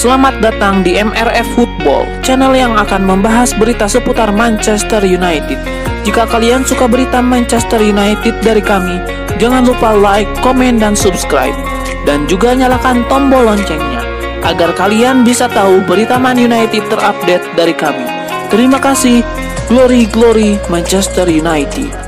Selamat datang di MRF Football, channel yang akan membahas berita seputar Manchester United. Jika kalian suka berita Manchester United dari kami, jangan lupa like, komen, dan subscribe. Dan juga nyalakan tombol loncengnya, agar kalian bisa tahu berita Man United terupdate dari kami. Terima kasih, Glory Glory Manchester United.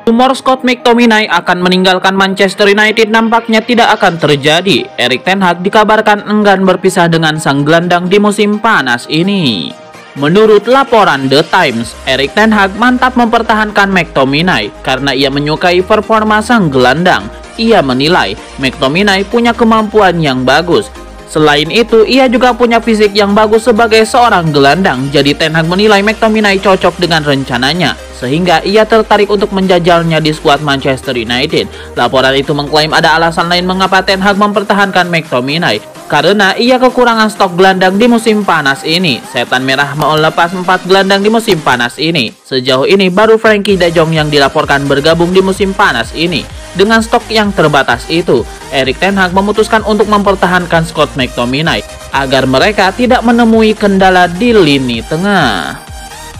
Rumor Scott McTominay akan meninggalkan Manchester United nampaknya tidak akan terjadi. Erik ten Hag dikabarkan enggan berpisah dengan sang gelandang di musim panas ini. Menurut laporan The Times, Erik ten Hag mantap mempertahankan McTominay karena ia menyukai performa sang gelandang. Ia menilai McTominay punya kemampuan yang bagus. Selain itu, ia juga punya fisik yang bagus sebagai seorang gelandang. Jadi ten Hag menilai McTominay cocok dengan rencananya, sehingga ia tertarik untuk menjajalnya di skuad Manchester United. Laporan itu mengklaim ada alasan lain mengapa ten Hag mempertahankan McTominay, karena ia kekurangan stok gelandang di musim panas ini. Setan Merah mau lepas 4 gelandang di musim panas ini. Sejauh ini baru Frenkie de Jong yang dilaporkan bergabung di musim panas ini. Dengan stok yang terbatas itu, Erik ten Hag memutuskan untuk mempertahankan Scott McTominay agar mereka tidak menemui kendala di lini tengah.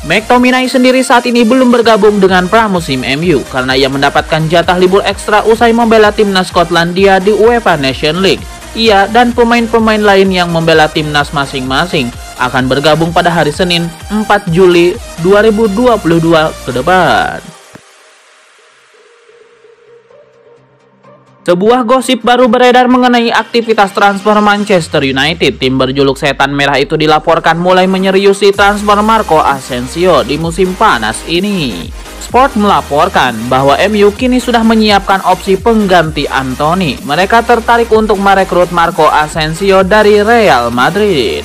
McTominay sendiri saat ini belum bergabung dengan pramusim MU karena ia mendapatkan jatah libur ekstra usai membela timnas Skotlandia di UEFA Nations League. Ia dan pemain-pemain lain yang membela timnas masing-masing akan bergabung pada hari Senin 4 Juli 2022 ke depan. Sebuah gosip baru beredar mengenai aktivitas transfer Manchester United. Tim berjuluk Setan Merah itu dilaporkan mulai menyeriusi transfer Marco Asensio di musim panas ini. Sport melaporkan bahwa MU kini sudah menyiapkan opsi pengganti Anthony. Mereka tertarik untuk merekrut Marco Asensio dari Real Madrid.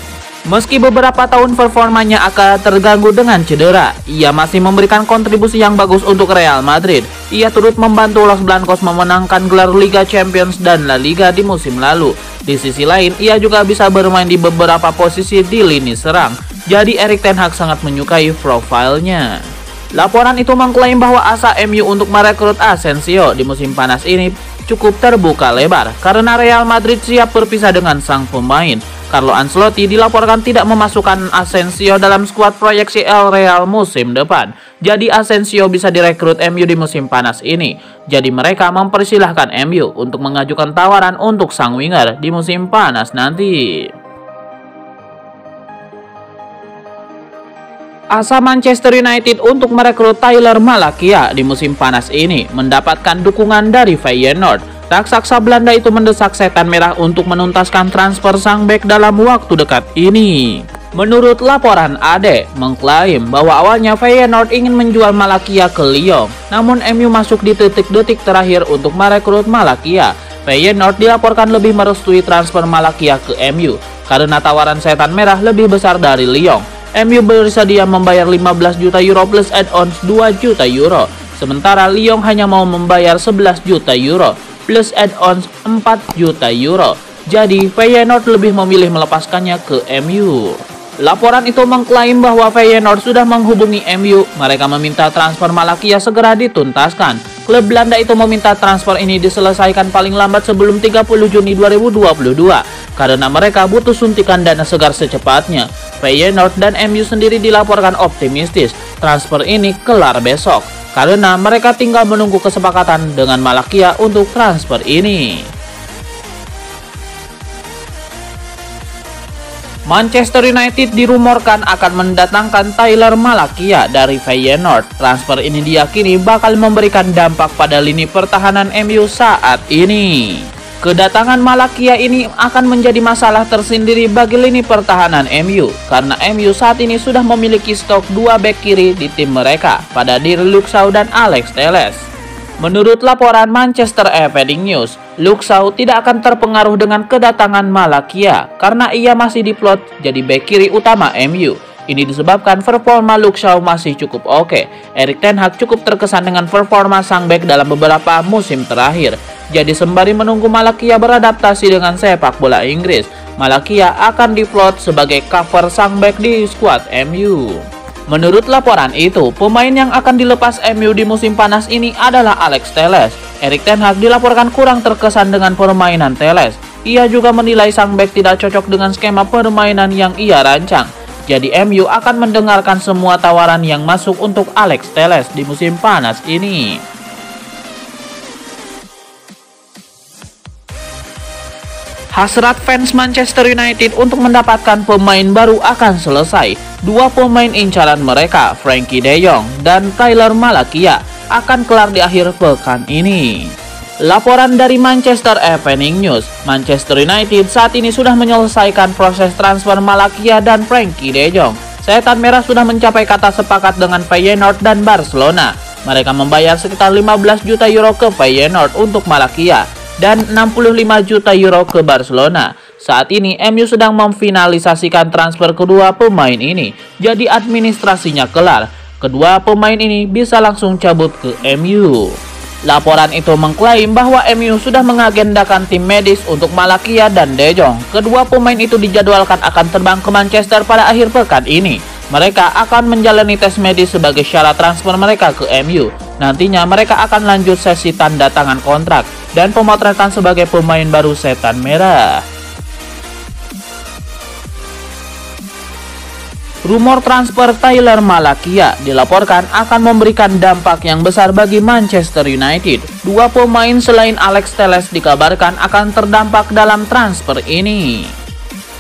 Meski beberapa tahun performanya akan terganggu dengan cedera, ia masih memberikan kontribusi yang bagus untuk Real Madrid. Ia turut membantu Los Blancos memenangkan gelar Liga Champions dan La Liga di musim lalu. Di sisi lain, ia juga bisa bermain di beberapa posisi di lini serang. Jadi Erik ten Hag sangat menyukai profilnya. Laporan itu mengklaim bahwa asa MU untuk merekrut Asensio di musim panas ini cukup terbuka lebar karena Real Madrid siap berpisah dengan sang pemain. Carlo Ancelotti dilaporkan tidak memasukkan Asensio dalam skuad proyeksi El Real musim depan. Jadi Asensio bisa direkrut MU di musim panas ini. Jadi mereka mempersilahkan MU untuk mengajukan tawaran untuk sang winger di musim panas nanti. Asa Manchester United untuk merekrut Tyler Malakia di musim panas ini mendapatkan dukungan dari Feyenoord. Raksasa Belanda itu mendesak Setan Merah untuk menuntaskan transfer sang bek dalam waktu dekat ini. Menurut laporan AD, mengklaim bahwa awalnya Feyenoord ingin menjual Malakia ke Lyon, namun MU masuk di detik-detik terakhir untuk merekrut Malakia. Feyenoord dilaporkan lebih merestui transfer Malakia ke MU karena tawaran Setan Merah lebih besar dari Lyon. MU bersedia membayar 15 juta euro plus add-ons 2 juta euro, sementara Lyon hanya mau membayar 11 juta euro plus add-ons 4 juta euro. Jadi Feyenoord lebih memilih melepaskannya ke MU. Laporan itu mengklaim bahwa Feyenoord sudah menghubungi MU. Mereka meminta transfer Malakia segera dituntaskan. Klub Belanda itu meminta transfer ini diselesaikan paling lambat sebelum 30 Juni 2022 karena mereka butuh suntikan dana segar secepatnya. Feyenoord dan MU sendiri dilaporkan optimistis transfer ini kelar besok karena mereka tinggal menunggu kesepakatan dengan Malakia untuk transfer ini. Manchester United dirumorkan akan mendatangkan Tyler Malakia dari Feyenoord. Transfer ini diyakini bakal memberikan dampak pada lini pertahanan MU saat ini. Kedatangan Malakia ini akan menjadi masalah tersendiri bagi lini pertahanan MU karena MU saat ini sudah memiliki stok 2 bek kiri di tim mereka pada diri Luke Shaw dan Alex Telles. Menurut laporan Manchester Evening News, Luke Shaw tidak akan terpengaruh dengan kedatangan Malakia karena ia masih diplot jadi bek kiri utama MU. Ini disebabkan performa Luke Shaw masih cukup oke. Erik ten Hag cukup terkesan dengan performa sang bek dalam beberapa musim terakhir. Jadi sembari menunggu Malakia beradaptasi dengan sepak bola Inggris, Malakia akan diplot sebagai cover sang bek di skuad MU. Menurut laporan itu, pemain yang akan dilepas MU di musim panas ini adalah Alex Telles. Erik ten Hag dilaporkan kurang terkesan dengan permainan Telles. Ia juga menilai sang bek tidak cocok dengan skema permainan yang ia rancang. Jadi MU akan mendengarkan semua tawaran yang masuk untuk Alex Telles di musim panas ini. Hasrat fans Manchester United untuk mendapatkan pemain baru akan selesai. Dua pemain incaran mereka, Frankie De Jong dan Tyler Malakia, akan kelar di akhir pekan ini. Laporan dari Manchester Evening News, Manchester United saat ini sudah menyelesaikan proses transfer Malakia dan Frankie De Jong. Setan Merah sudah mencapai kata sepakat dengan Feyenoord dan Barcelona. Mereka membayar sekitar 15 juta euro ke Feyenoord untuk Malakia dan 65 juta euro ke Barcelona. Saat ini MU sedang memfinalisasikan transfer kedua pemain ini, jadi administrasinya kelar. Kedua pemain ini bisa langsung cabut ke MU. Laporan itu mengklaim bahwa MU sudah mengagendakan tim medis untuk Malakia dan De Jong. Kedua pemain itu dijadwalkan akan terbang ke Manchester pada akhir pekan ini. Mereka akan menjalani tes medis sebagai syarat transfer mereka ke MU. Nantinya mereka akan lanjut sesi tanda tangan kontrak dan pemotretan sebagai pemain baru Setan Merah. Rumor transfer Tyler Malakia dilaporkan akan memberikan dampak yang besar bagi Manchester United. Dua pemain selain Alex Telles dikabarkan akan terdampak dalam transfer ini.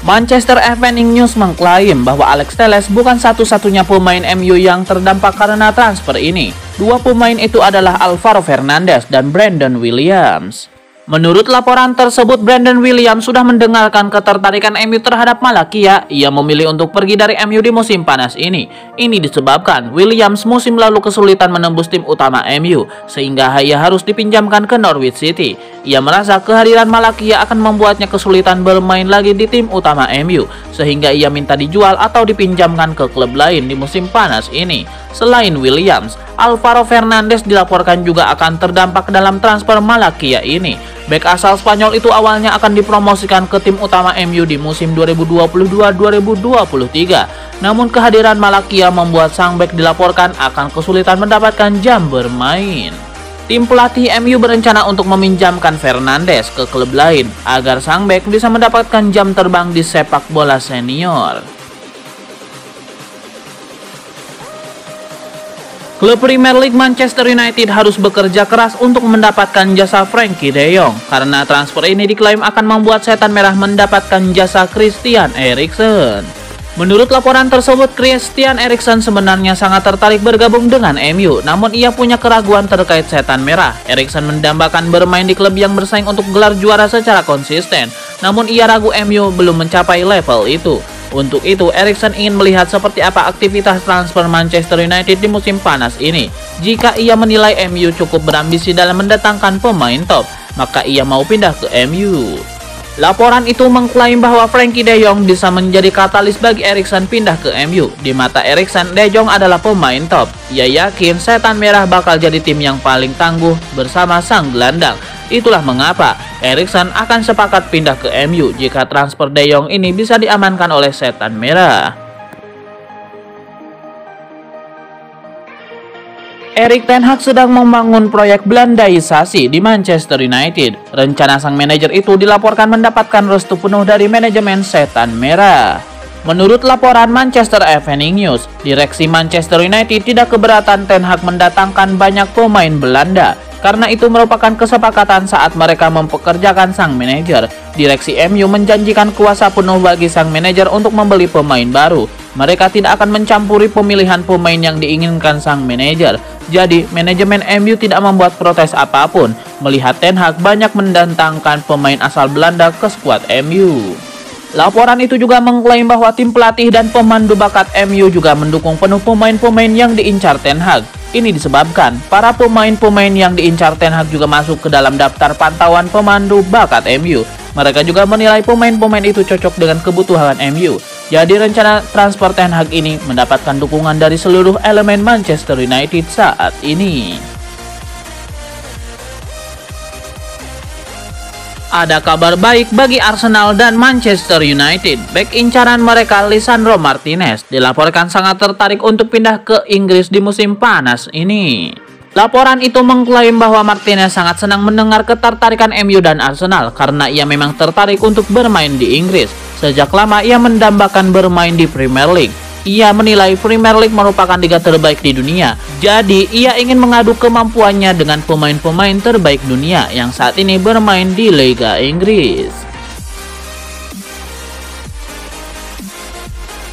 Manchester Evening News mengklaim bahwa Alex Telles bukan satu-satunya pemain MU yang terdampak karena transfer ini. Dua pemain itu adalah Alvaro Fernandes dan Brandon Williams. Menurut laporan tersebut, Brandon Williams sudah mendengarkan ketertarikan MU terhadap Malakia. Ia memilih untuk pergi dari MU di musim panas ini. Ini disebabkan Williams musim lalu kesulitan menembus tim utama MU, sehingga ia harus dipinjamkan ke Norwich City. Ia merasa kehadiran Malakia akan membuatnya kesulitan bermain lagi di tim utama MU, sehingga ia minta dijual atau dipinjamkan ke klub lain di musim panas ini. Selain Williams, Alvaro Fernandes dilaporkan juga akan terdampak dalam transfer Malakia ini. Bek asal Spanyol itu awalnya akan dipromosikan ke tim utama MU di musim 2022-2023. Namun kehadiran Malakia membuat sang bek dilaporkan akan kesulitan mendapatkan jam bermain. Tim pelatih MU berencana untuk meminjamkan Fernandes ke klub lain agar sang bek bisa mendapatkan jam terbang di sepak bola senior. Klub Premier League Manchester United harus bekerja keras untuk mendapatkan jasa Frankie De Jong karena transfer ini diklaim akan membuat Setan Merah mendapatkan jasa Christian Eriksen. Menurut laporan tersebut, Christian Eriksen sebenarnya sangat tertarik bergabung dengan MU, namun ia punya keraguan terkait Setan Merah. Eriksen mendambakan bermain di klub yang bersaing untuk gelar juara secara konsisten, namun ia ragu MU belum mencapai level itu. Untuk itu, Eriksen ingin melihat seperti apa aktivitas transfer Manchester United di musim panas ini. Jika ia menilai MU cukup berambisi dalam mendatangkan pemain top, maka ia mau pindah ke MU. Laporan itu mengklaim bahwa Frankie De Jong bisa menjadi katalis bagi Eriksen pindah ke MU. Di mata Eriksen, De Jong adalah pemain top. Ia yakin Setan Merah bakal jadi tim yang paling tangguh bersama sang gelandang. Itulah mengapa Eriksen akan sepakat pindah ke MU jika transfer De Jong ini bisa diamankan oleh Setan Merah. Erik ten Hag sedang membangun proyek Belandaisasi di Manchester United. Rencana sang manajer itu dilaporkan mendapatkan restu penuh dari manajemen Setan Merah. Menurut laporan Manchester Evening News, direksi Manchester United tidak keberatan Ten Hag mendatangkan banyak pemain Belanda. Karena itu merupakan kesepakatan saat mereka mempekerjakan sang manajer. Direksi MU menjanjikan kuasa penuh bagi sang manajer untuk membeli pemain baru. Mereka tidak akan mencampuri pemilihan pemain yang diinginkan sang manajer. Jadi, manajemen MU tidak membuat protes apapun melihat Ten Hag banyak mendatangkan pemain asal Belanda ke skuad MU. Laporan itu juga mengklaim bahwa tim pelatih dan pemandu bakat MU juga mendukung penuh pemain-pemain yang diincar Ten Hag. Ini disebabkan para pemain-pemain yang diincar Ten Hag juga masuk ke dalam daftar pantauan pemandu bakat MU. Mereka juga menilai pemain-pemain itu cocok dengan kebutuhan MU. Jadi rencana transfer Ten Hag ini mendapatkan dukungan dari seluruh elemen Manchester United saat ini. Ada kabar baik bagi Arsenal dan Manchester United. Bek incaran mereka Lisandro Martinez dilaporkan sangat tertarik untuk pindah ke Inggris di musim panas ini. Laporan itu mengklaim bahwa Martinez sangat senang mendengar ketertarikan MU dan Arsenal karena ia memang tertarik untuk bermain di Inggris. Sejak lama ia mendambakan bermain di Premier League. Ia menilai Premier League merupakan liga terbaik di dunia. Jadi, ia ingin mengadu kemampuannya dengan pemain-pemain terbaik dunia yang saat ini bermain di Liga Inggris.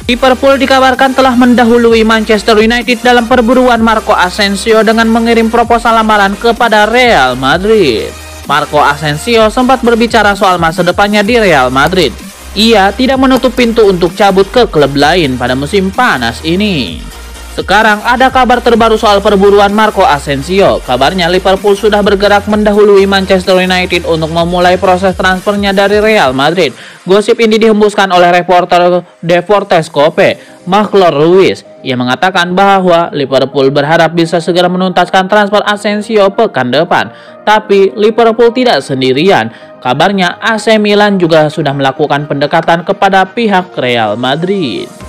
Liverpool dikabarkan telah mendahului Manchester United dalam perburuan Marco Asensio dengan mengirim proposal lamaran kepada Real Madrid. Marco Asensio sempat berbicara soal masa depannya di Real Madrid. Ia tidak menutup pintu untuk cabut ke klub lain pada musim panas ini. Sekarang ada kabar terbaru soal perburuan Marco Asensio. Kabarnya Liverpool sudah bergerak mendahului Manchester United untuk memulai proses transfernya dari Real Madrid. Gosip ini dihembuskan oleh reporter Deportes Cope, Maghlor Ruiz. Ia mengatakan bahwa Liverpool berharap bisa segera menuntaskan transfer Asensio pekan depan. Tapi Liverpool tidak sendirian. Kabarnya AC Milan juga sudah melakukan pendekatan kepada pihak Real Madrid.